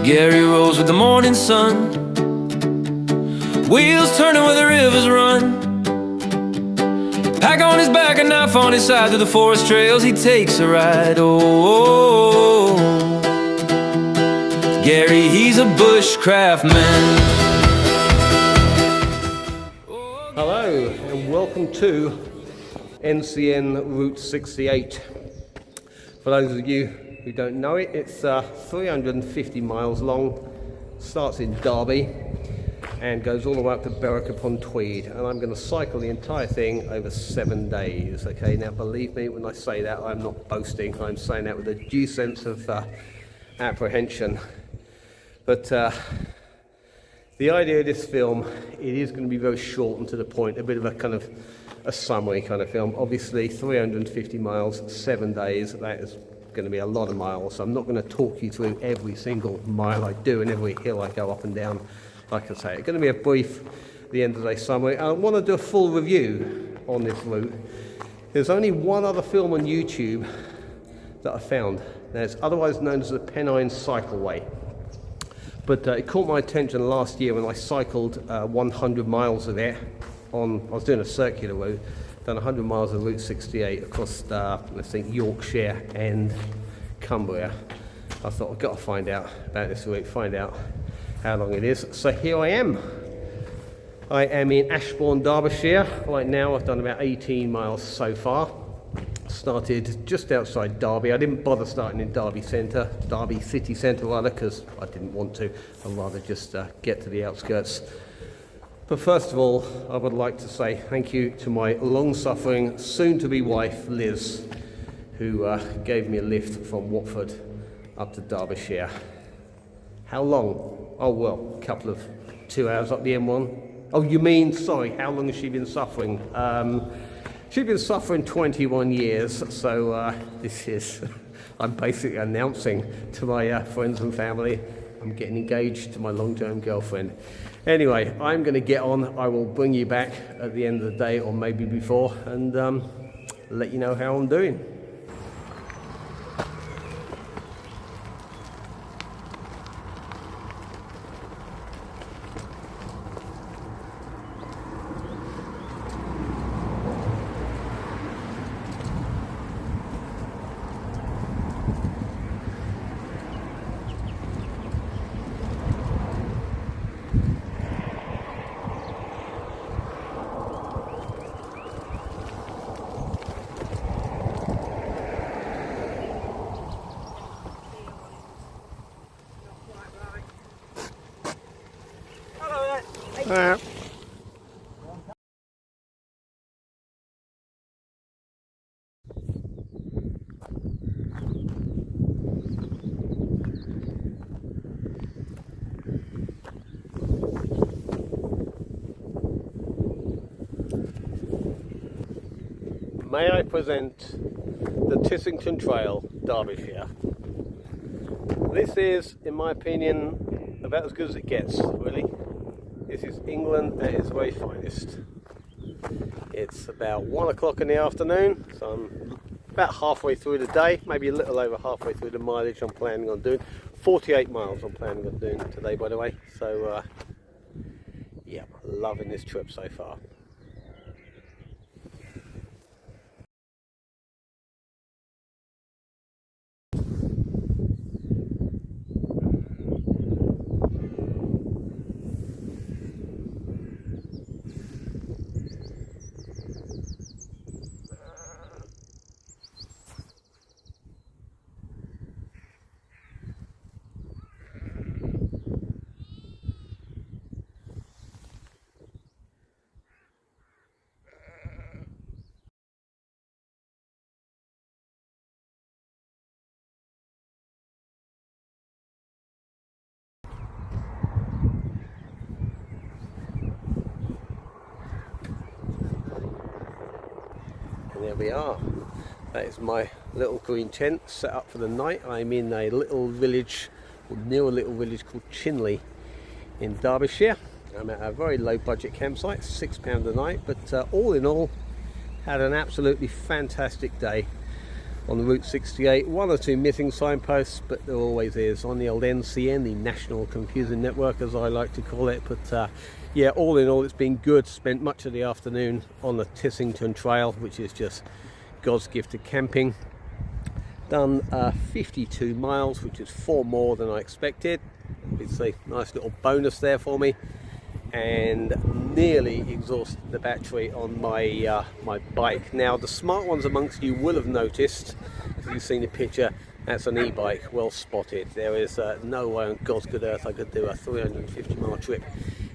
Gary rolls with the morning sun, wheels turning where the rivers run. Pack on his back, a knife on his side, through the forest trails he takes a ride. Oh, Gary, he's a bushcraft man. Hello and welcome to NCN Route 68. For those of you who don't know it, it's 350 miles long, starts in Derby and goes all the way up to Berwick upon Tweed, and I'm going to cycle the entire thing over 7 days. Okay, now believe me when I say that, I'm not boasting, I'm saying that with a due sense of apprehension. But the idea of this film, it is going to be very short and to the point, a bit of a kind of a summary kind of film. Obviously 350 miles, 7 days, that is going to be a lot of miles, so I'm not going to talk you through every single mile I do and every hill I go up and down. Like I say, it's going to be a brief, the end of the day summary. I want to do a full review on this route. There's only one other film on YouTube that I found. Now, it's otherwise known as the Pennine Cycleway. But it caught my attention last year when I cycled 100 miles of it. I was doing a circular route, done 100 miles of Route 68 across, let's think, Yorkshire and Cumbria. I thought, I've got to find out about this route, find out how long it is. So here I am. I am in Ashbourne, Derbyshire. Right now I've done about 18 miles so far. Started just outside Derby. I didn't bother starting in Derby Centre, Derby City Centre rather, because I didn't want to. I'd rather just get to the outskirts. But first of all, I would like to say thank you to my long-suffering, soon-to-be wife, Liz, who gave me a lift from Watford up to Derbyshire. How long? Oh, well, a couple of 2 hours up the M1. Oh, you mean, sorry, how long has she been suffering? She's been suffering 21 years, so this is, I'm basically announcing to my friends and family, I'm getting engaged to my long-term girlfriend. Anyway, I'm going to get on. I will bring you back at the end of the day, or maybe before, and let you know how I'm doing. May I present the Tissington Trail, Derbyshire. This is, in my opinion, about as good as it gets, really. This is England at its very finest. It's about 1 o'clock in the afternoon, so I'm about halfway through the day, maybe a little over halfway through the mileage I'm planning on doing. 48 miles I'm planning on doing today, by the way. So, yeah, loving this trip so far. And there we are. That is my little green tent set up for the night. I'm in a little village, or near a little village called Chinley in Derbyshire. I'm at a very low budget campsite, £6 a night, but all in all, had an absolutely fantastic day. on the Route 68. One or two missing signposts, but there always is on the old NCN, the National Computer Network as I like to call it. But yeah, all in all it's been good. Spent much of the afternoon on the Tissington Trail, which is just God's gift to camping. Done 52 miles, which is 4 more than I expected. It's a nice little bonus there for me. And nearly exhausted the battery on my my bike. Now the smart ones amongst you will have noticed, if you've seen the picture, that's an e-bike. Well spotted. There is no way on God's good earth I could do a 350-mile trip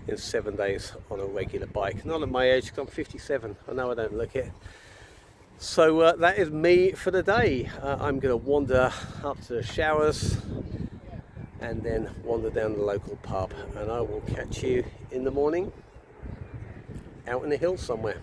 in 7 days on a regular bike. Not at my age, because I'm 57. I know I don't look it. So that is me for the day. I'm going to wander up to the showers and then wander down the local pub, and I will catch you in the morning out in the hills somewhere.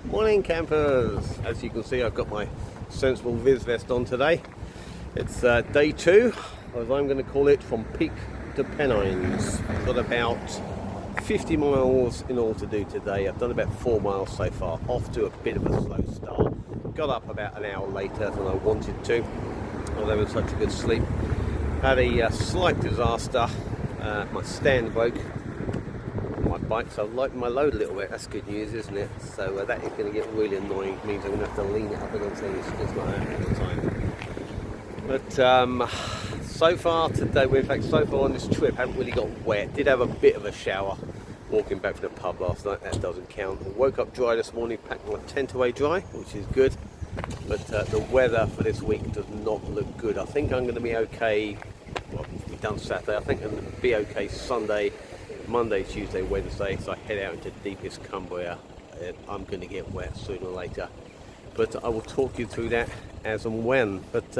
Morning campers! As you can see, I've got my sensible Viz vest on today. It's day 2, as I'm going to call it, from Peak to Pennines. Got about 50 miles in all to do today. I've done about 4 miles so far, off to a bit of a slow start. Got up about an hour later than I wanted to, although I was such a good sleep. Had a slight disaster. My stand broke on my bike, so I've lightened my load a little bit. That's good news, isn't it? So that is going to get really annoying. It means I'm going to have to lean it up against things. It's not happening all the time. But so far today, in fact so far on this trip, haven't really got wet. Did have a bit of a shower walking back from the pub last night. That doesn't count. I woke up dry this morning, packed my tent away dry, which is good. But the weather for this week does not look good. I think I'm going to be okay. Well, we've done Saturday. I think I'm going to be okay Sunday, Monday, Tuesday, Wednesday. So I head out into deepest Cumbria. I'm going to get wet sooner or later. But I will talk you through that as and when. But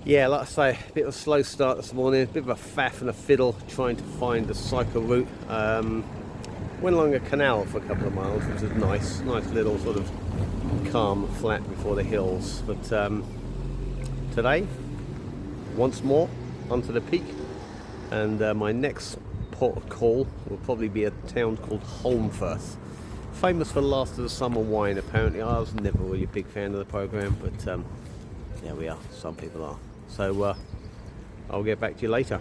yeah, like I say, a bit of a slow start this morning, a bit of a faff and a fiddle trying to find the cycle route. Went along a canal for a couple of miles, which is nice little sort of calm flat before the hills. But today, once more onto the peak, and my next port of call will probably be a town called Holmfirth, famous for last of the summer wine apparently. I was never really a big fan of the programme, but there we are, some people are. So I'll get back to you later.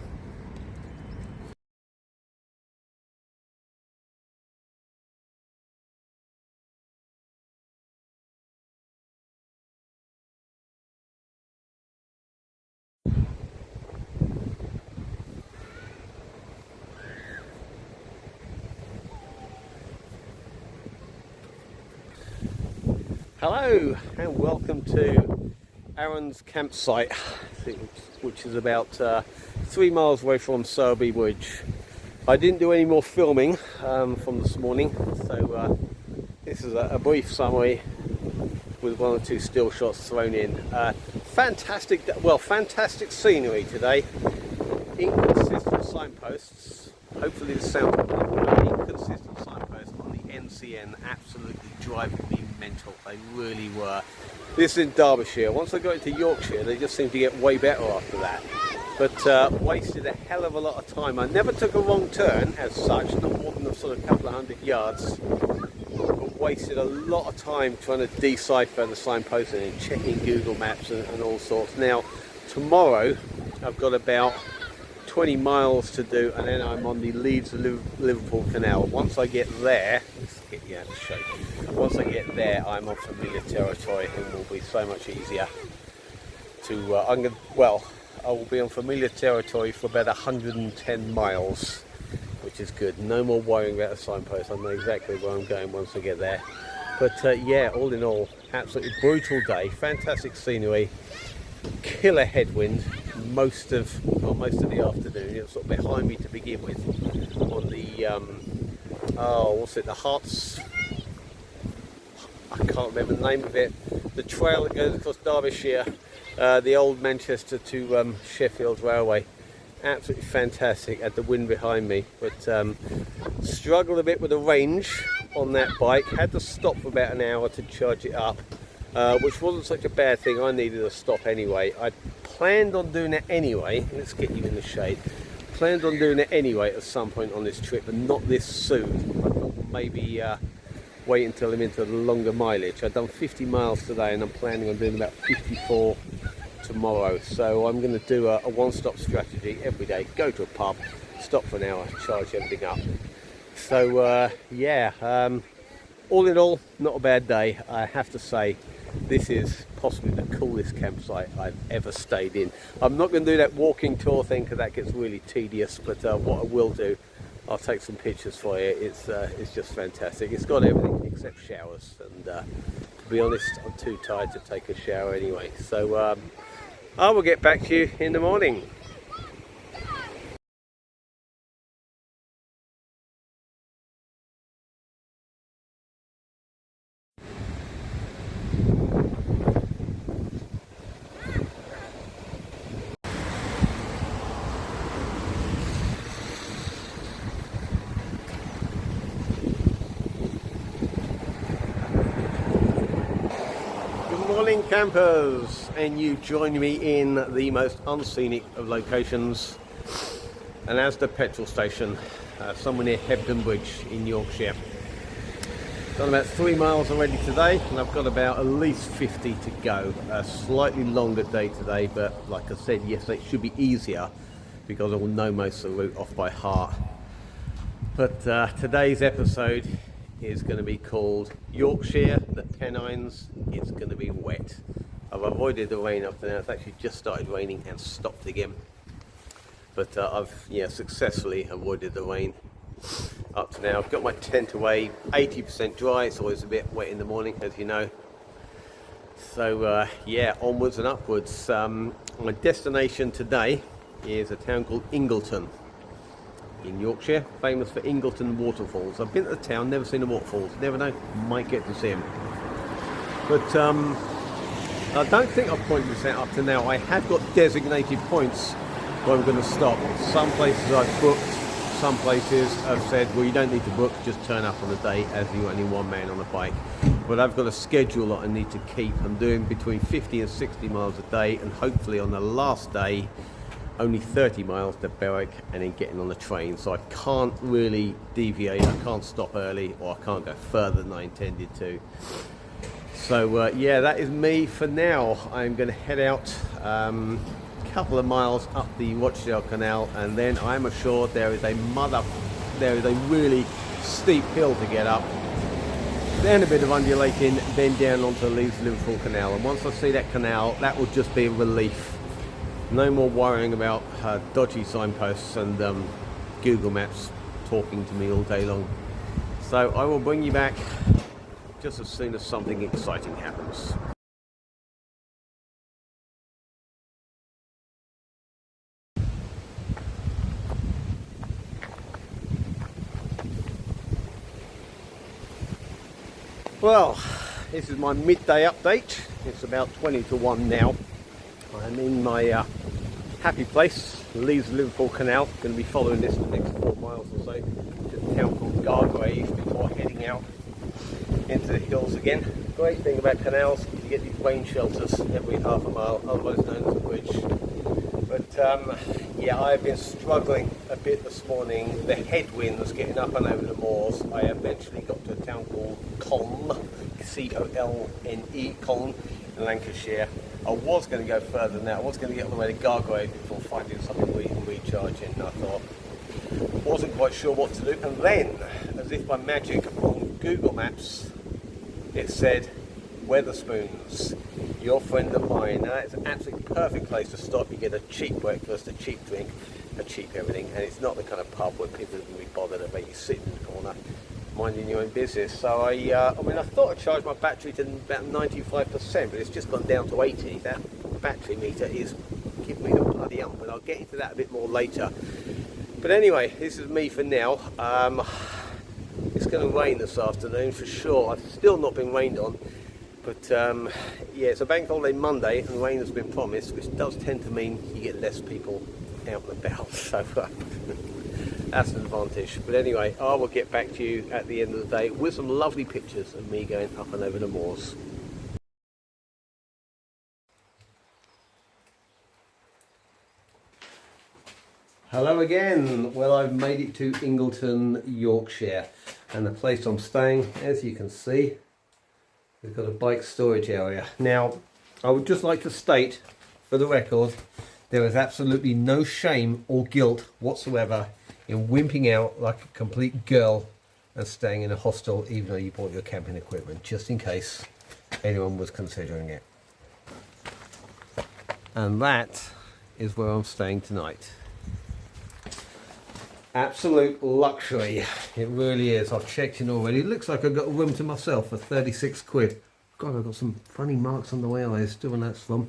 Hello and welcome to Aaron's campsite, which is about 3 miles away from Sowerby Bridge. I didn't do any more filming from this morning, so this is a brief summary with 1 or 2 still shots thrown in. Fantastic scenery today. Inconsistent signposts. Hopefully this sounds inconsistent signposts on the NCN absolutely driving me mental. They really were. This is in Derbyshire. Once I got into Yorkshire, they just seemed to get way better after that. But wasted a hell of a lot of time. I never took a wrong turn as such, not more than a sort of couple of 100 yards. But wasted a lot of time trying to decipher the signposting and checking Google Maps and all sorts. Now, tomorrow I've got about 20 miles to do, and then I'm on the Leeds-Liverpool Canal. Once I get there, let's get you out of shape. Once I get there, I'm on familiar territory and will be so much easier to. I will be on familiar territory for about 110 miles, which is good. No more worrying about the signpost. I know exactly where I'm going once I get there. But yeah, all in all, absolutely brutal day. Fantastic scenery. Killer headwind most of the afternoon. It was sort of behind me to begin with on the the Hearts, I can't remember the name of it, the trail that goes across Derbyshire, the old Manchester to Sheffield Railway. Absolutely fantastic. Had the wind behind me, but struggled a bit with the range on that bike. Had to stop for about an hour to charge it up. which wasn't such a bad thing. I needed a stop anyway. I planned on doing it anyway. Let's get you in the shade. Planned on doing it anyway at some point on this trip, but not this soon. I thought maybe wait until I'm into the longer mileage. I've done 50 miles today and I'm planning on doing about 54 tomorrow. So I'm going to do a one-stop strategy every day. Go to a pub, stop for an hour, charge everything up. So all in all, not a bad day. I have to say, this is possibly the coolest campsite I've ever stayed in. I'm not going to do that walking tour thing because that gets really tedious, but what I will do, I'll take some pictures for you. It's just fantastic. It's got everything except showers, and to be honest, I'm too tired to take a shower anyway. So I will get back to you in the morning. Good morning, campers, and you join me in the most unscenic of locations, and as the petrol station, somewhere near Hebden Bridge in Yorkshire. Done about 3 miles already today, and I've got about at least 50 to go. A slightly longer day today, but like I said yesterday, it should be easier because I will know most of the route off by heart. But today's episode is going to be called Yorkshire, the Pennines. It's going to be wet. I've avoided the rain up to now. It's actually just started raining and stopped again. But I've successfully avoided the rain up to now. I've got my tent away, 80% dry. It's always a bit wet in the morning, as you know. So onwards and upwards. My destination today is a town called Ingleton in Yorkshire, famous for Ingleton waterfalls. I've been to the town, never seen the waterfalls. Never know, might get to see them. But I don't think I've pointed this out up to now. I have got designated points where I'm going to stop. Some places I've booked, some places I've said, well, you don't need to book, just turn up on the day as you're only one man on a bike. But I've got a schedule that I need to keep. I'm doing between 50 and 60 miles a day, and hopefully on the last day, only 30 miles to Berwick and then getting on the train. So I can't really deviate, I can't stop early, or I can't go further than I intended to. So that is me for now. I'm going to head out a couple of miles up the Rochdale Canal, and then I'm assured there is a really steep hill to get up, then a bit of undulating, then down onto the Leeds-Liverpool Canal. And once I see that canal, that will just be a relief. No more worrying about dodgy signposts and Google Maps talking to me all day long. So I will bring you back just as soon as something exciting happens. Well, this is my midday update. It's about 20 to 1 now. I'm in my happy place, Leeds-Liverpool Canal. Going to be following this for the next 4 miles or so to a town called Gargrave before heading out into the hills again. Great thing about canals, you get these rain shelters every half a mile, otherwise known as a bridge. But I've been struggling a bit this morning. The headwinds getting up and over the moors. I eventually got to a town called Colne, C-O-L-N-E, Colne, in Lancashire. I was going to go further than that. I was going to get all the way to Gargrave before finding something we can recharge in. I thought, wasn't quite sure what to do. And then, as if by magic, on Google Maps, it said Wetherspoons, your friend of mine. Now, it's an absolutely perfect place to stop. You get a cheap breakfast, a cheap drink, a cheap everything. And it's not the kind of pub where people are going to be bothered about you sitting in the corner minding your own business. So I thought I'd charge my battery to about 95%, but it's just gone down to 80. That battery meter is giving me the bloody ump, but I'll get into that a bit more later. But anyway, this is me for now. It's going to rain this afternoon for sure. I've still not been rained on, but it's a bank holiday Monday and rain has been promised, which does tend to mean you get less people out and about. So that's an advantage. But anyway, I will get back to you at the end of the day with some lovely pictures of me going up and over the moors. Hello again. Well, I've made it to Ingleton, Yorkshire, and the place I'm staying, as you can see, we've got a bike storage area. Now, I would just like to state, for the record, there is absolutely no shame or guilt whatsoever in wimping out like a complete girl and staying in a hostel, even though you bought your camping equipment, just in case anyone was considering it. And that is where I'm staying tonight. Absolute luxury, it really is. I've checked in already. It looks like I've got a room to myself for 36 quid. God, I've got some funny marks on the way I was doing that from.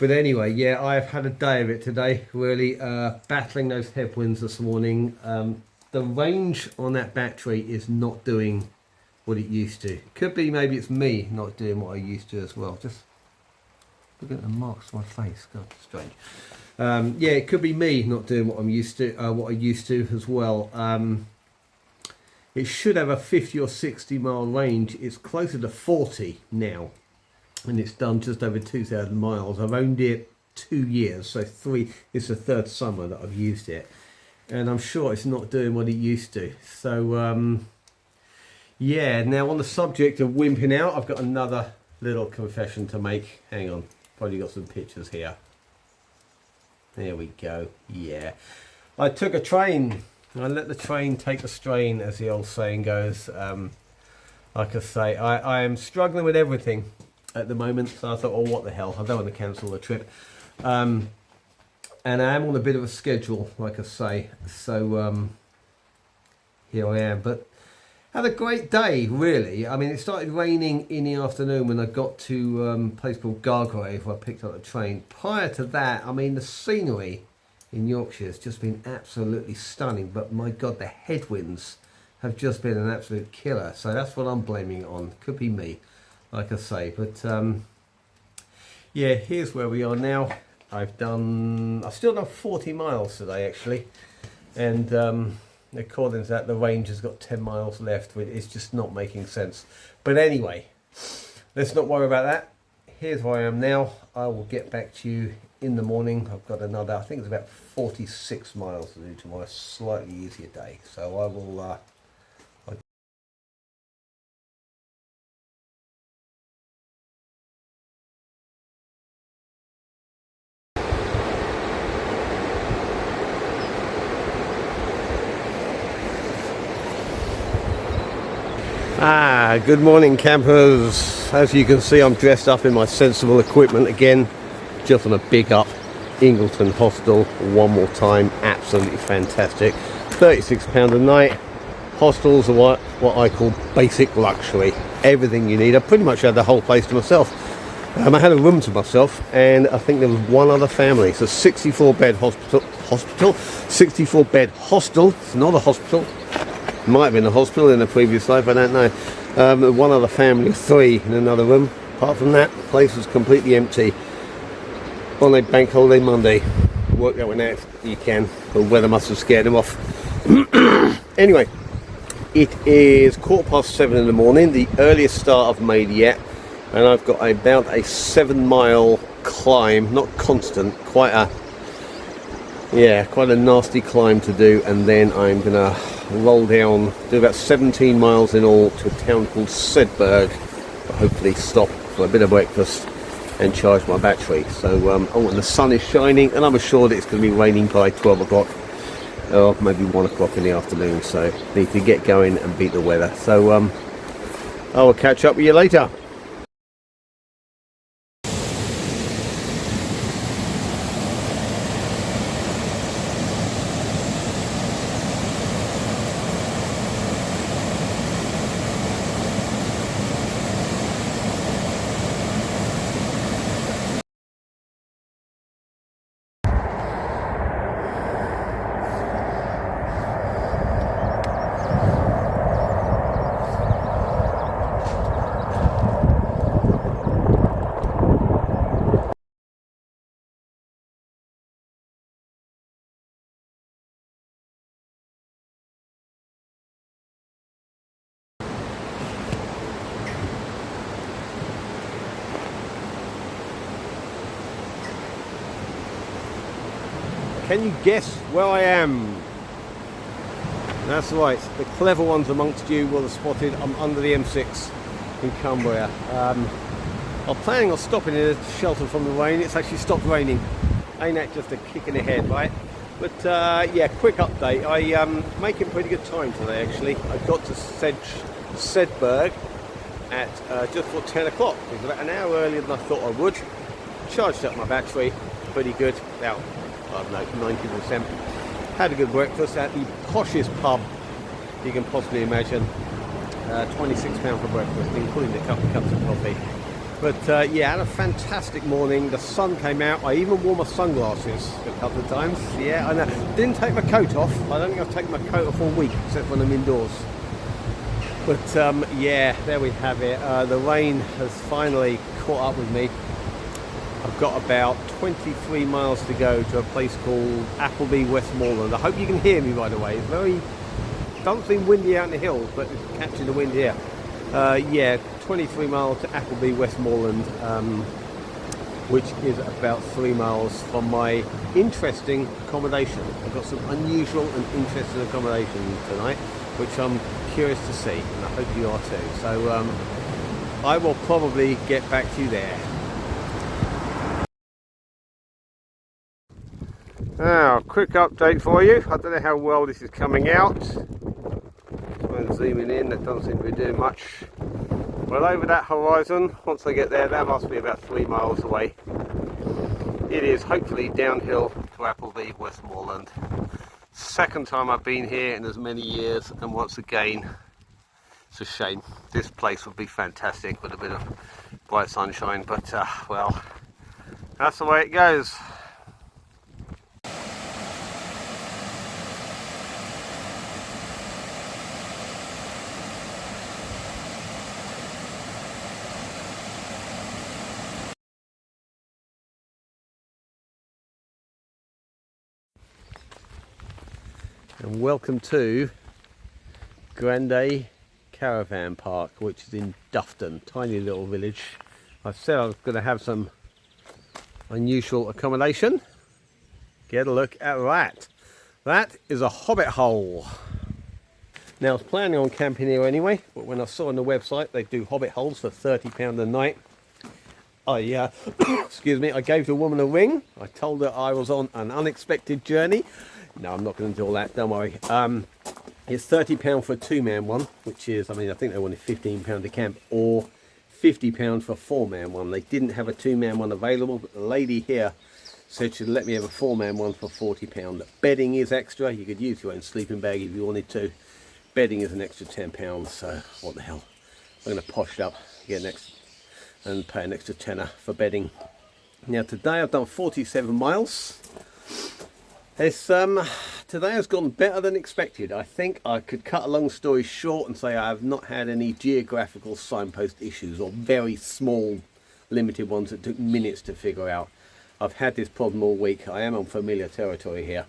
But anyway, yeah, I've had a day of it today, really battling those headwinds this morning. The range on that battery is not doing what it used to. Could be maybe it's me not doing what I used to as well. Just look at the marks on my face. God, strange. Yeah, it could be me not doing what I'm used to, what I used to as well. It should have a 50 or 60 mile range. It's closer to 40 now, and it's done just over 2,000 miles. I've owned it 2 years, so it's the third summer that I've used it, and I'm sure it's not doing what it used to. So yeah, now on the subject of wimping out, I've got another little confession to make. Hang on, probably got some pictures here. There we go. Yeah, I took a train. I let the train take the strain, as the old saying goes. Like I say, I am struggling with everything at the moment, so I thought, oh, what the hell, I don't want to cancel the trip. And I am on a bit of a schedule, like I say, so here I am. But had a great day, really. I mean, it started raining in the afternoon when I got to a place called Gargrave, where I picked up the train. Prior to that, I mean, the scenery in Yorkshire has just been absolutely stunning, but my God, the headwinds have just been an absolute killer. So that's what I'm blaming it on. Could be me, like I say. But yeah, here's where we are now. I've still done 40 miles today, actually, and according to that, the range has got 10 miles left. It's just not making sense. But anyway, let's not worry about that. Here's where I am now. I will get back to you in the morning. I've got another, I think it's about 46 miles to do tomorrow, a slightly easier day. So I will good morning, campers. As you can see, I'm dressed up in my sensible equipment again. Just on a big up Ingleton hostel one more time. Absolutely fantastic. £36 a night. Hostels are what I call basic luxury. Everything you need. I pretty much had the whole place to myself. I had a room to myself, and I think there was one other family. It's a 64 bed hospital. 64 bed hostel. It's not a hospital. Might have been a hospital in a previous life, I don't know. One other family of 3 in another room. Apart from that, the place was completely empty. On a bank holiday Monday. Work that one out if you can. The weather must have scared them off. Anyway, it is 7:15 in the morning, the earliest start I've made yet. And I've got about a 7 mile climb, not constant, quite a nasty climb to do, and then I'm gonna roll down, do about 17 miles in all to a town called Sedberg, hopefully stop for a bit of breakfast and charge my battery. So oh, and the sun is shining, and I'm assured it's going to be raining by 12 o'clock or maybe 1 o'clock in the afternoon, so need to get going and beat the weather. So I will catch up with you later. Can you guess where I am? That's right, the clever ones amongst you will have spotted I'm under the M6 in Cumbria. I'm planning on stopping here to shelter from the rain. It's actually stopped raining. Ain't that just a kick in the head, right? But yeah, quick update. I'm making pretty good time today actually. I got to Sedberg at just before 10 o'clock. It was about an hour earlier than I thought I would. Charged up my battery, pretty good, about, I don't know, 90%. Had a good breakfast at the poshest pub you can possibly imagine. £26 for breakfast, including a couple of cups of coffee. But yeah, had a fantastic morning. The sun came out. I even wore my sunglasses a couple of times. Yeah, I know. Didn't take my coat off. I don't think I've taken my coat off all week, except when I'm indoors. But yeah, there we have it. The rain has finally caught up with me. I've got about 23 miles to go to a place called Appleby, Westmoreland. I hope you can hear me, by the way. It's very, doesn't seem windy out in the hills, but it's catching the wind here. Yeah, 23 miles to Appleby, Westmoreland, which is about 3 miles from my interesting accommodation. I've got some unusual and interesting accommodation tonight, which I'm curious to see, and I hope you are too. So I will probably get back to you there. Now, quick update for you. I don't know how well this is coming out. Try and zooming in, that doesn't seem to be doing much. Well, over that horizon, once I get there, that must be about 3 miles away. It is hopefully downhill to Appleby, Westmoreland. Second time I've been here in as many years, and once again, it's a shame. This place would be fantastic with a bit of bright sunshine, but well, that's the way it goes. And welcome to Grande Caravan Park, which is in Dufton, tiny little village. I said I was going to have some unusual accommodation. Get a look at that. That is a hobbit hole. Now I was planning on camping here anyway, but when I saw on the website they do hobbit holes for £30 a night, I excuse me, I gave the woman a ring. I told her I was on an unexpected journey. No, I'm not going to do all that, don't worry. It's £30 for a two-man one, which is, I mean, I think they wanted £15 a camp, or £50 for a four-man one. They didn't have a two-man one available, but the lady here said she'd let me have a four-man one for £40. Bedding is extra. You could use your own sleeping bag if you wanted to. Bedding is an extra £10, so what the hell. I'm going to posh it up, get an extra, and pay an extra tenner for bedding. Now today I've done 47 miles. It's, today has gone better than expected. I think I could cut a long story short and say I have not had any geographical signpost issues, or very small limited ones that took minutes to figure out. I've had this problem all week. I am on familiar territory here.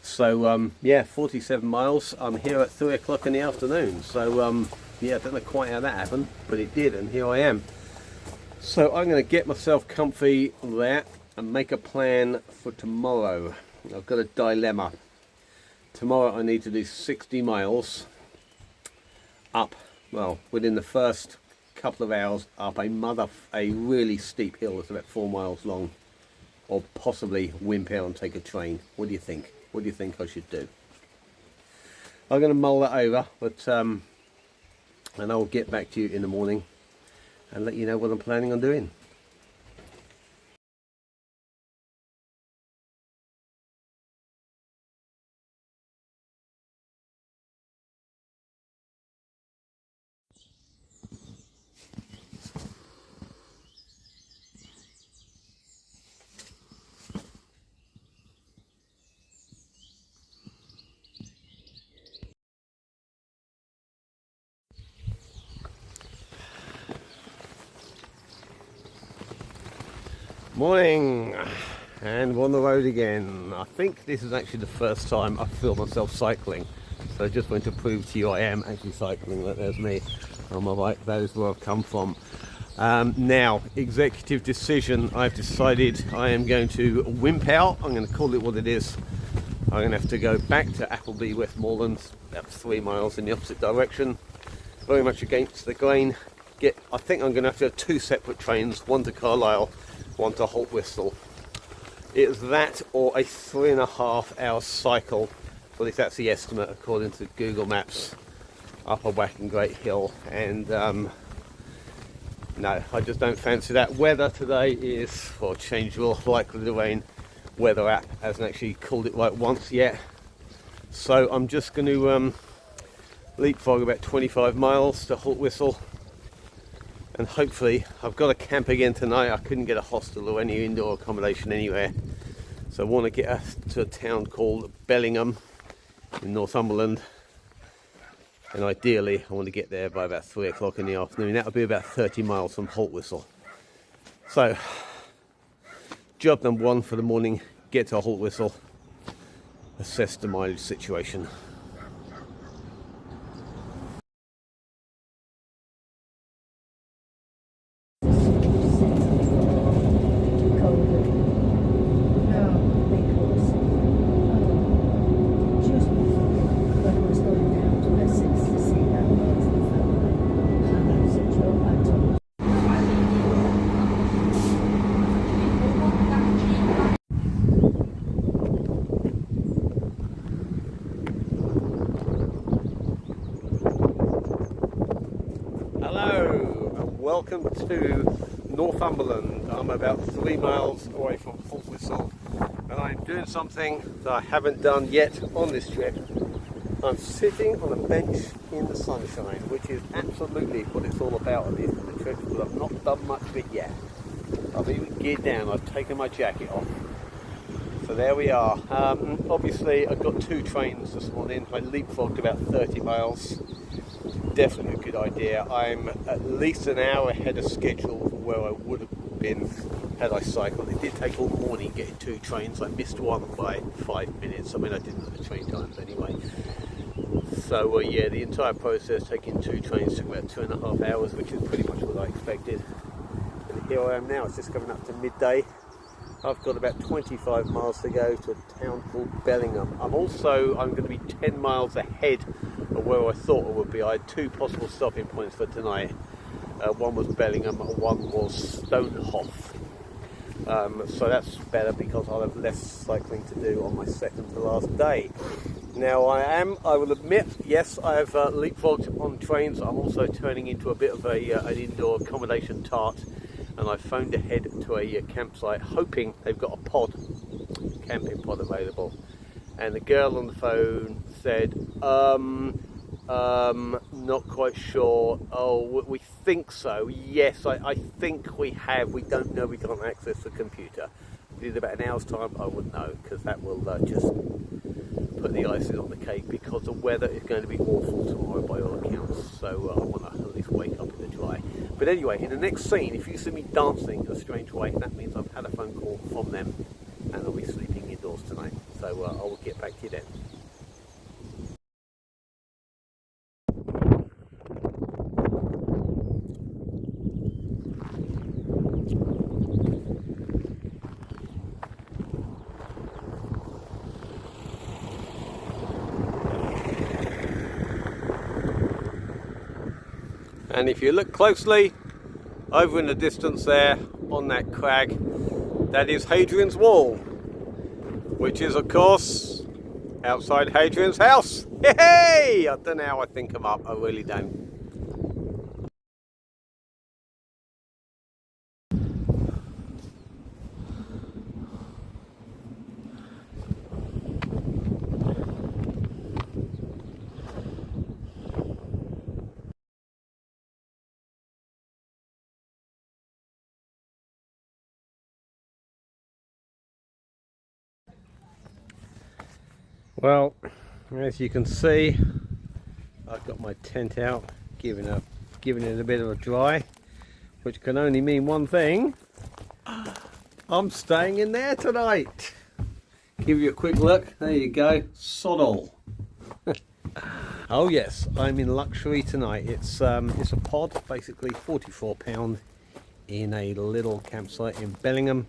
So yeah, 47 miles. I'm here at 3 o'clock in the afternoon. So yeah, I don't know quite how that happened, but it did, and here I am. So I'm going to get myself comfy there and make a plan for tomorrow. I've got a dilemma. Tomorrow I need to do 60 miles up, well, within the first couple of hours, up a really steep hill that's about 4 miles long, or possibly wimp out and take a train. What do you think? What do you think I should do? I'm going to mull that over, but and I'll get back to you in the morning and let you know what I'm planning on doing. Morning, and we're on the road again. I think this is actually the first time I've filmed myself cycling, so I just want to prove to you I am actually cycling. That there's me on my bike. That is where I've come from. Now, executive decision. I've decided I am going to wimp out. I'm going to call it what it is. I'm going to have to go back to Appleby Westmoreland, about 3 miles in the opposite direction, very much against the grain. I think I'm going to have to have 2 separate trains, one to Carlisle, one to Holt Whistle. It's that or a 3.5 hour cycle, at least that's the estimate according to Google Maps, up a Wacken Great Hill. And no, I just don't fancy that. Weather today is, well, changeable, likely to rain. Weather app hasn't actually called it right once yet. So I'm just going to leapfrog about 25 miles to Holt Whistle. And hopefully, I've got to camp again tonight. I couldn't get a hostel or any indoor accommodation anywhere. So I want to get to a town called Bellingham in Northumberland. And ideally, I want to get there by about 3 o'clock in the afternoon. That would be about 30 miles from Holt Whistle. So, job number 1 for the morning, get to Holt Whistle, assess the mileage situation. Welcome to Northumberland. I'm about 3 miles away from Holt Whistle, and I'm doing something that I haven't done yet on this trip. I'm sitting on a bench in the sunshine, which is absolutely what it's all about on these trips, but I've not done much of it yet. I've even geared down, I've taken my jacket off. So there we are. Obviously I've got 2 trains this morning. I leapfrogged about 30 miles. Definitely a good idea. I'm at least an hour ahead of schedule from where I would have been had I cycled. It did take all morning getting 2 trains. I missed one by 5 minutes. I mean, I didn't look at train times anyway. So yeah, the entire process taking 2 trains took about 2.5 hours, which is pretty much what I expected. And here I am now. It's just coming up to midday. I've got about 25 miles to go to a town called Bellingham. I'm going to be 10 miles ahead of where I thought I would be. I had 2 possible stopping points for tonight. One was Bellingham and one was Stonehoff. So that's better because I'll have less cycling to do on my second to last day. Now I will admit, yes, I have leapfrogged on trains. I'm also turning into a bit of an indoor accommodation tart. And I phoned ahead to a campsite hoping they've got a camping pod available. And the girl on the phone said, not quite sure. Oh, we think so. Yes, I think we have. We don't know, we can't access the computer. In about an hour's time, I would know, because that will just put the icing on the cake, because the weather is going to be awful tomorrow by all accounts. So I want to at least wake up in the dry. But anyway, in the next scene, if you see me dancing in a strange way, that means I've had a phone call from them and I'll be sleeping indoors tonight. So I will get back to you then. And if you look closely, over in the distance there, on that crag, that is Hadrian's Wall, which is, of course, outside Hadrian's house. Hey! I don't know how I think them up, I really don't. Well, as you can see, I've got my tent out, giving it a bit of a dry, which can only mean one thing. I'm staying in there tonight. Give you a quick look. There you go. Sod all. Oh yes, I'm in luxury tonight. It's a pod, basically £44 in a little campsite in Bellingham.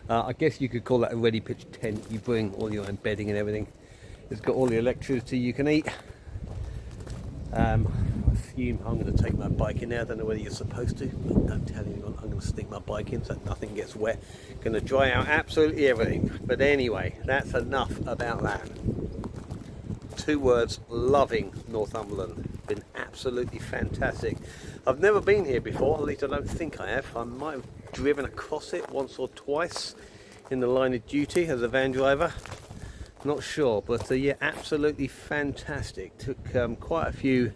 I guess you could call that a ready pitch tent. You bring all your own bedding and everything. It's got all the electricity you can eat. I assume I'm going to take my bike in there. I don't know whether you're supposed to, but don't tell anyone. I'm going to stick my bike in so nothing gets wet. Going to dry out absolutely everything. But anyway, that's enough about that. 2 words: loving Northumberland. Been absolutely fantastic. I've never been here before, at least I don't think I have. I might have driven across it once or twice in the line of duty as a van driver. Not sure, but yeah, absolutely fantastic. Took quite a few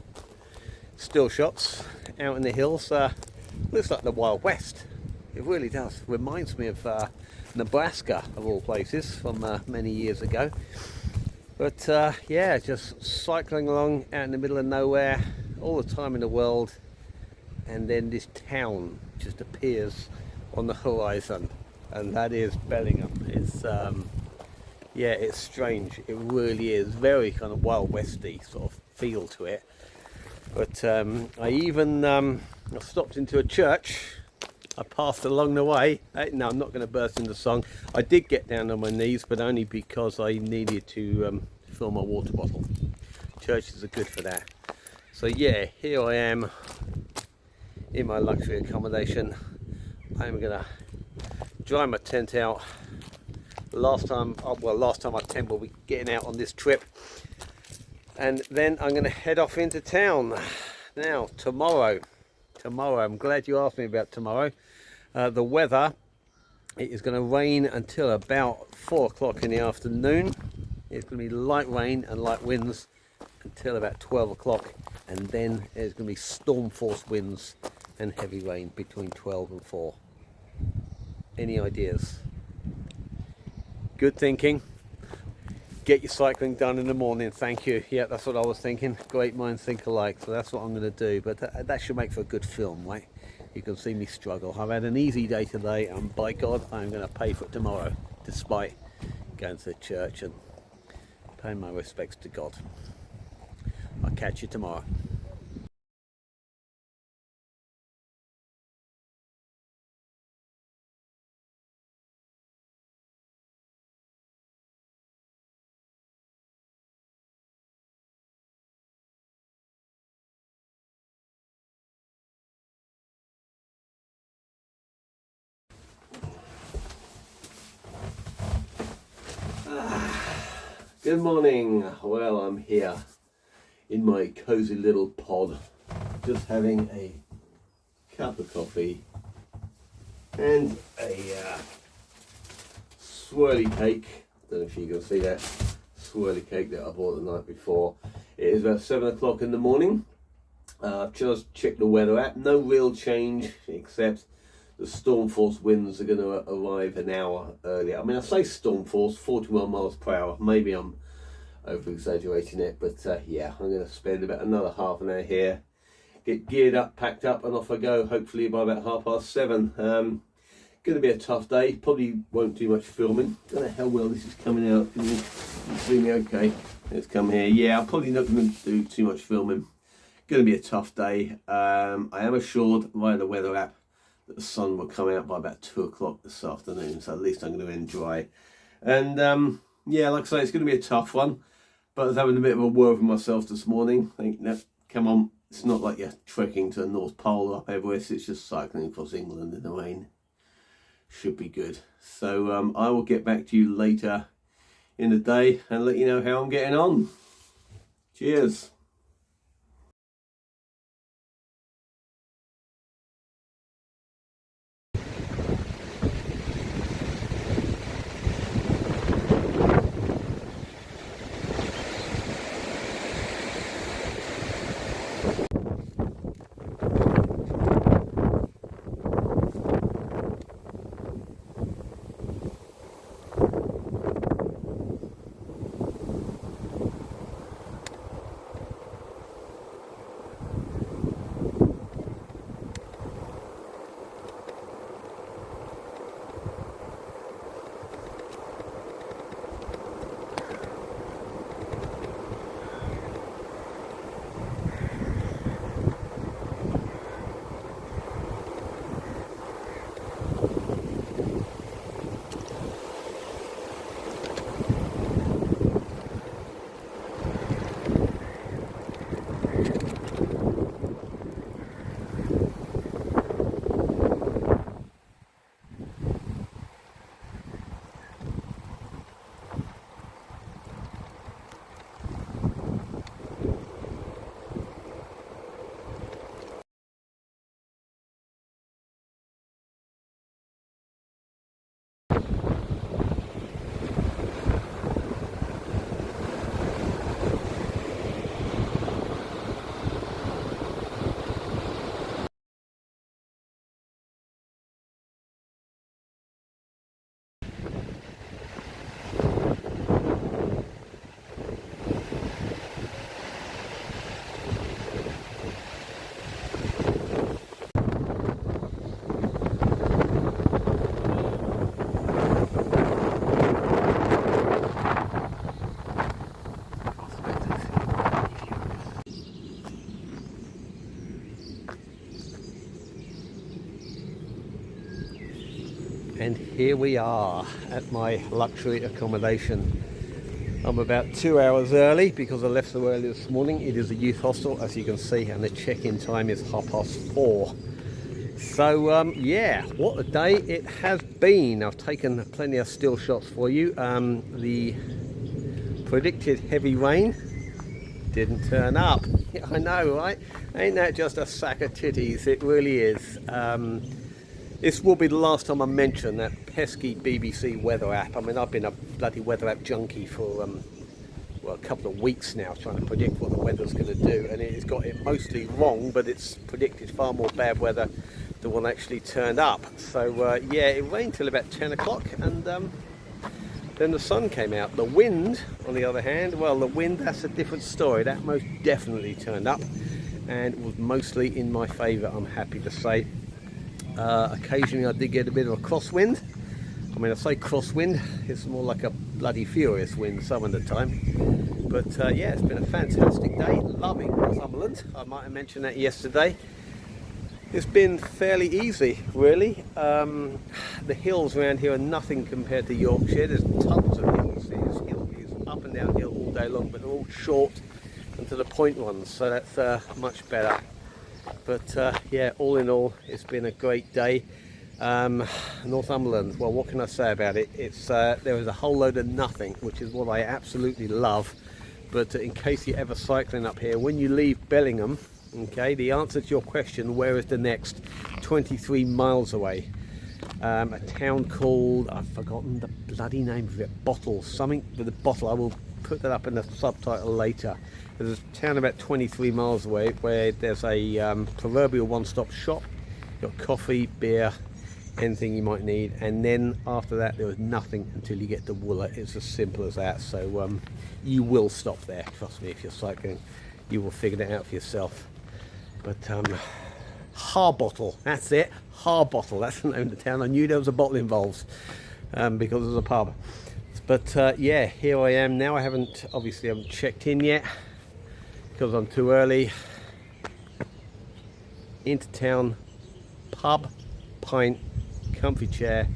still shots out in the hills. Looks like the Wild West. It really does. Reminds me of Nebraska, of all places, from many years ago. But yeah, just cycling along out in the middle of nowhere, all the time in the world, and then this town just appears on the horizon, and that is Bellingham. It's yeah, it's strange. It really is very kind of Wild Westy sort of feel to it. But I even I stopped into a church. I passed along the way. No, I'm not going to burst into song. I did get down on my knees, but only because I needed to fill my water bottle. Churches are good for that. So yeah, here I am in my luxury accommodation. I'm going to dry my tent out. Last time I tent will be getting out on this trip. And then I'm going to head off into town. Now, tomorrow, I'm glad you asked me about tomorrow. The weather, it is going to rain until about 4 o'clock in the afternoon. It's going to be light rain and light winds until about 12 o'clock. And then there's going to be storm force winds and heavy rain between 12 and 4. Any ideas? Good thinking. Get your cycling done in the morning, thank you. Yeah, that's what I was thinking. Great minds think alike, so that's what I'm going to do. But that should make for a good film, right? You can see me struggle. I've had an easy day today, and by God, I'm going to pay for it tomorrow, despite going to the church and paying my respects to God. I'll catch you tomorrow. Good morning. Well, I'm here in my cozy little pod, just having a cup of coffee and a swirly cake. Don't know if you can see that swirly cake that I bought the night before. It is about 7 o'clock in the morning. I've just checked the weather app. No real change, except the storm force winds are going to arrive an hour earlier. I mean, I say storm force, 41 miles per hour. Maybe I'm over exaggerating it, but yeah, I'm going to spend about another half an hour here, get geared up, packed up, and off I go, hopefully by about 7:30. Going to be a tough day. Probably won't do much filming. Don't know how well this is coming out. Can you see me okay? Let's come here. Yeah, I'm probably not going to do too much filming. Going to be a tough day. I am assured via the weather app that the sun will come out by about 2 o'clock this afternoon, so at least I'm going to end dry. And yeah, like I say, it's going to be a tough one, but I was having a bit of a word with myself this morning. I think, no, come on, it's not like you're trekking to the North Pole up Everest, it's just cycling across England in the rain. Should be good. So I will get back to you later in the day and let you know how I'm getting on. Cheers. here we are at my luxury accommodation. I'm about 2 hours early because I left so early this morning. It is a youth hostel, as you can see, and the check-in time is 4:30. So yeah, what a day it has been. I've taken plenty of still shots for you. The predicted heavy rain didn't turn up. I know, right? Ain't that just a sack of titties? It really is. This will be the last time I mention that pesky BBC weather app. I mean, I've been a bloody weather app junkie for well, a couple of weeks now, trying to predict what the weather's going to do, and it's got it mostly wrong, but it's predicted far more bad weather than what actually turned up. So yeah, it rained till about 10 o'clock, and then the sun came out. The wind, on the other hand, well, the wind, that's a different story. That most definitely turned up, and was mostly in my favour, I'm happy to say. Occasionally I did get a bit of a crosswind. I mean, I say crosswind, it's more like a bloody furious wind some of the time. But yeah, it's been a fantastic day. Loving Northumberland. I might have mentioned that yesterday. It's been fairly easy, really. The hills around here are nothing compared to Yorkshire. There's tons of hills. It's up and down hill all day long, but they're all short and to the point ones, so that's much better. But yeah, all in all, it's been a great day. Northumberland, well, what can I say about it? It's there is a whole load of nothing, which is what I absolutely love. But in case you're ever cycling up here, when you leave Bellingham, okay, the answer to your question, where is the next, 23 miles away, a town called, I've forgotten the bloody name of it, Bottle, something with a bottle. I will put that up in the subtitle later. There's a town about 23 miles away where there's a proverbial one-stop shop. You've got coffee, beer, anything you might need, and then after that there is nothing until you get to Wooler. It's as simple as that. So you will stop there, trust me. If you're cycling, you will figure it out for yourself. But Harbottle, that's it, Harbottle, that's the name of the town. I knew there was a bottle involved because there's a pub. But yeah, here I am now. I haven't checked in yet because I'm too early. Into town, pub, pint, comfy chair,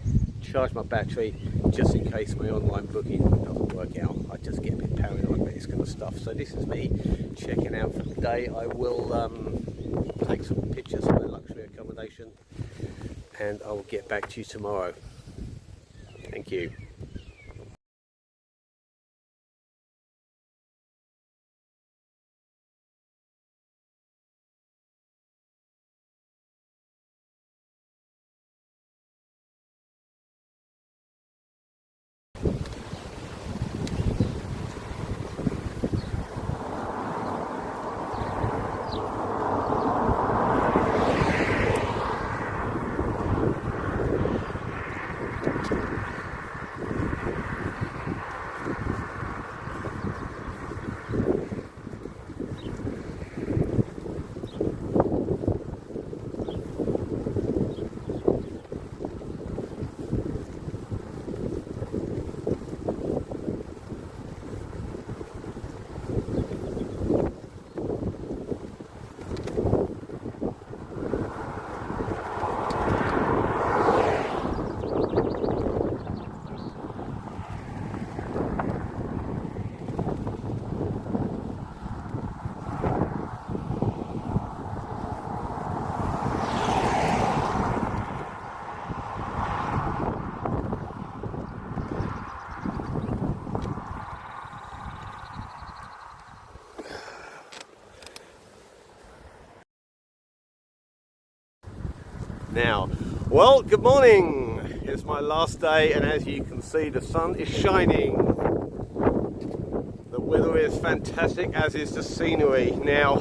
charge my battery just in case my online booking doesn't work out. I just get a bit paranoid about this kind of stuff. So this is me checking out for the day. I will take some pictures of my luxury accommodation and I will get back to you tomorrow. Thank you. Now, well, good morning. It's my last day, and as you can see, the sun is shining. The weather is fantastic, as is the scenery. Now,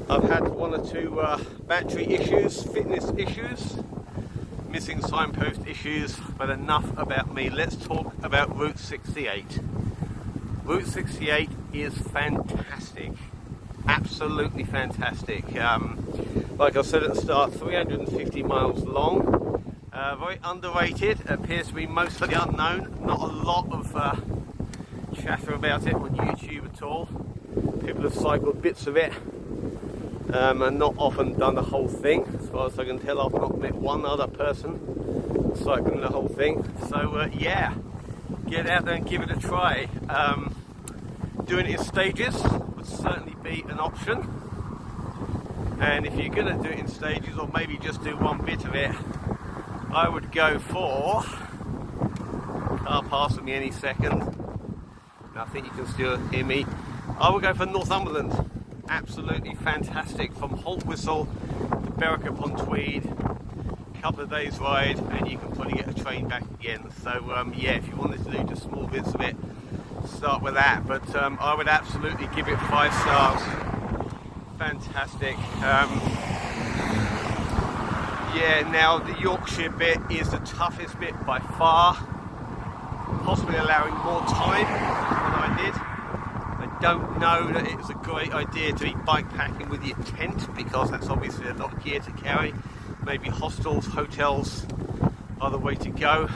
I've had one or two battery issues, fitness issues, missing signpost issues, but enough about me. Let's talk about Route 68. Route 68 is fantastic. Absolutely fantastic. Like I said at the start, 350 miles long, very underrated, appears to be mostly unknown, not a lot of chatter about it on YouTube at all. People have cycled bits of it and not often done the whole thing. As far as I can tell, I've not met one other person cycling the whole thing. So yeah, get out there and give it a try. Doing it in stages would certainly be an option, and if you're going to do it in stages, or maybe just do one bit of it, I would go for, car passing me any second, I think you can still hear me, I would go for Northumberland. Absolutely fantastic, from Holt Whistle to Berwick upon Tweed, a couple of days ride, and you can probably get a train back again. So yeah, if you wanted to do just small bits of it, start with that. But I would absolutely give it 5 stars. Fantastic. Yeah, now the Yorkshire bit is the toughest bit by far, possibly allowing more time than I did. I don't know that it's a great idea to be bike packing with your tent, because that's obviously a lot of gear to carry. Maybe hostels, hotels are the way to go.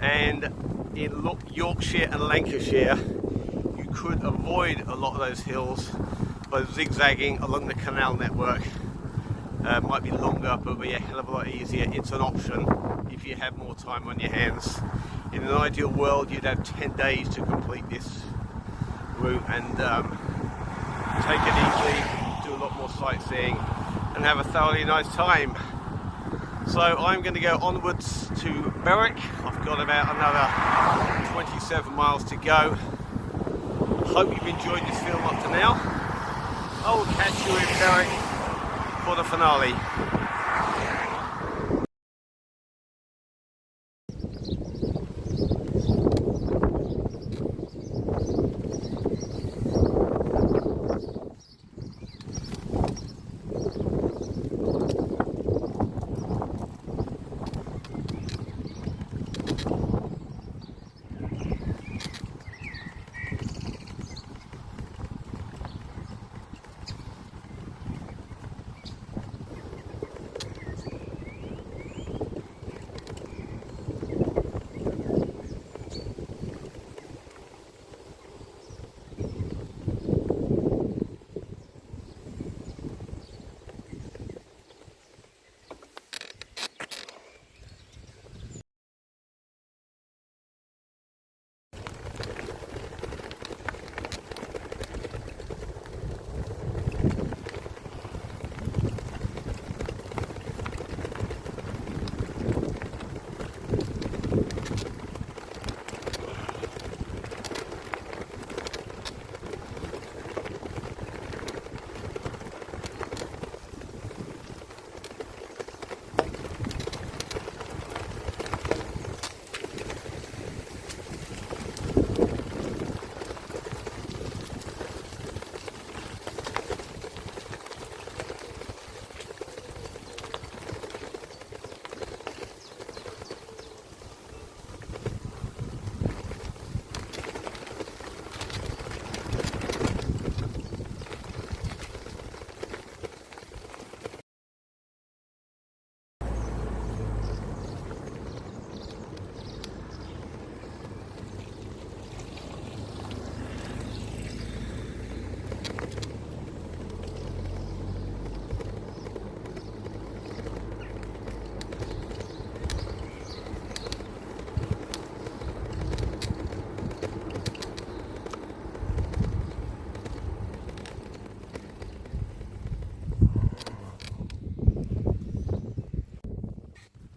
And in Yorkshire and Lancashire, you could avoid a lot of those hills by zigzagging along the canal network. Might be longer, but be a hell of a lot easier. It's an option if you have more time on your hands. In an ideal world, you'd have 10 days to complete this route and take it easily, do a lot more sightseeing, and have a thoroughly nice time. So I'm going to go onwards to Berwick. I've got about another 27 miles to go. Hope you've enjoyed this film up to now. I will catch you in Berwick for the finale.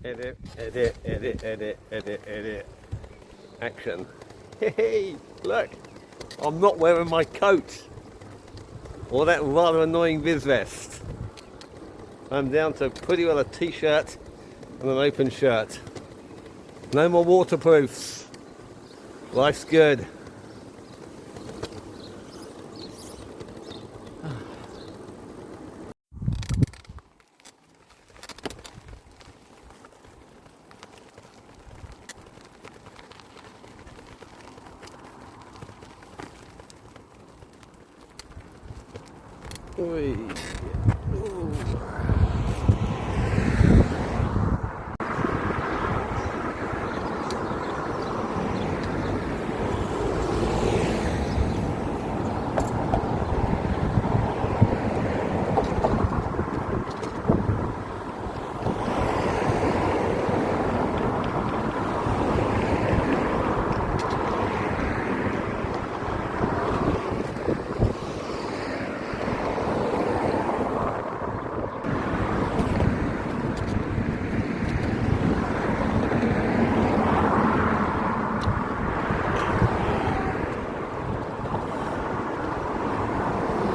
Edit, edit, edit, edit, edit, edit. Action. Hey, look, I'm not wearing my coat or that rather annoying viz vest. I'm down to pretty well a t-shirt and an open shirt. No more waterproofs. Life's good. Oy. Ooh.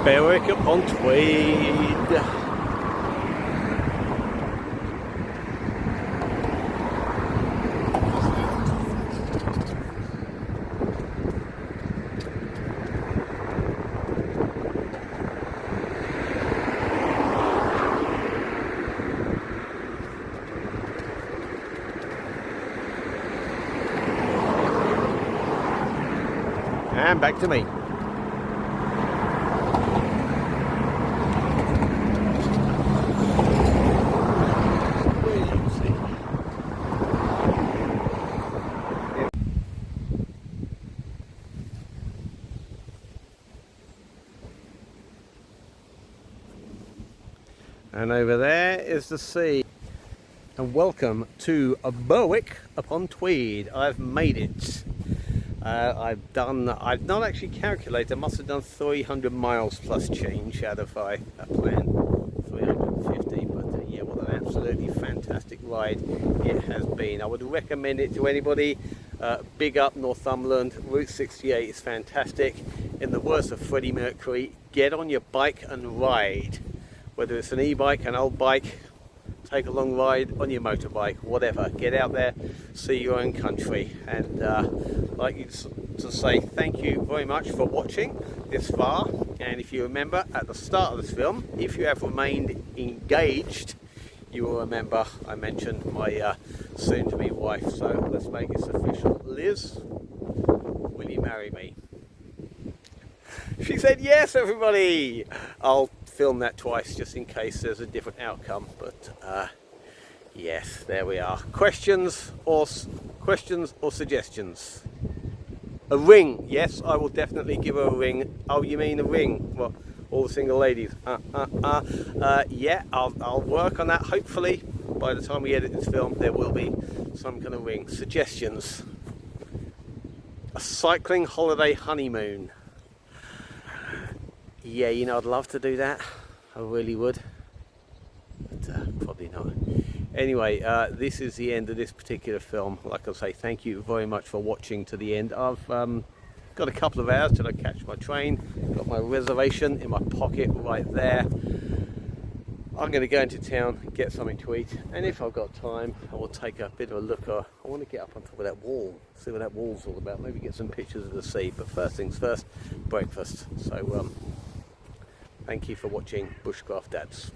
Berwick upon Tweed. And back to me. And over there is the sea. And welcome to Berwick upon Tweed. I've made it. I've not actually calculated, I must have done 300 miles plus change out of a plan 350, but yeah, what an absolutely fantastic ride it has been. I would recommend it to anybody. Big up Northumberland, Route 68 is fantastic. In the words of Freddie Mercury, get on your bike and ride. Whether it's an e-bike, an old bike, take a long ride on your motorbike, whatever. Get out there, see your own country. And I'd like you to say thank you very much for watching this far. And if you remember at the start of this film, if you have remained engaged, you will remember I mentioned my soon-to-be wife. So let's make this official. Liz, will you marry me? She said yes, everybody. I'll film that twice just in case there's a different outcome, but yes, there we are. Questions or suggestions? A ring? Yes, I will definitely give her a ring. Oh, you mean a ring? Well, all the single ladies. Yeah, I'll work on that. Hopefully by the time we edit this film there will be some kind of ring. Suggestions? A cycling holiday honeymoon. Yeah, you know, I'd love to do that. I really would. But probably not. Anyway, this is the end of this particular film. Like I say, thank you very much for watching to the end. I've got a couple of hours till I catch my train. Got my reservation in my pocket right there. I'm going to go into town, get something to eat, and if I've got time, I will take a bit of a look. I want to get up on top of that wall, see what that wall's all about. Maybe get some pictures of the sea. But first things first, breakfast. So thank you for watching Bushcraft Dads.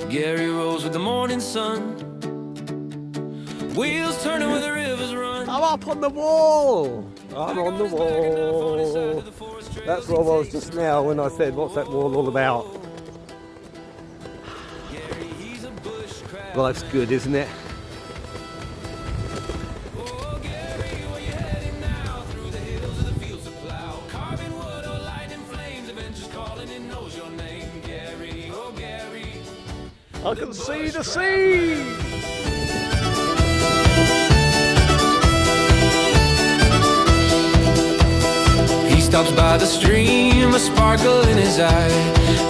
Gary rose with the morning sun, wheels turning where the rivers run. I'm up on the wall! I'm on the wall! That's what I was just now when I said, what's that wall all about? Life's good, isn't it? I can see the sea! He stops by the stream, a sparkle in his eye,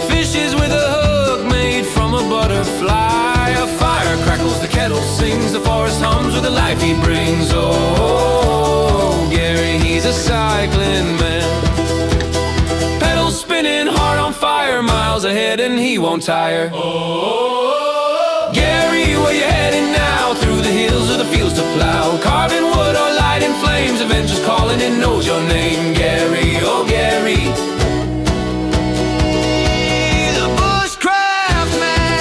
fishes with a hook made from a butterfly. A fire crackles, the kettle sings, the forest hums with the life he brings. Oh, Gary, he's a cycling man, pedals spinning, heart on fire, miles ahead and he won't tire. Oh, Gary, where you heading now? Through the hills or the fields to plow, carving wood or lighting flames, adventure's calling, it knows your name. Gary, oh Gary, the bushcraft man.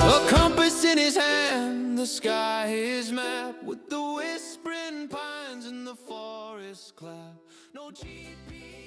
A compass in his hand, the sky his map, with the whispering pines and the forest clap. No GPS.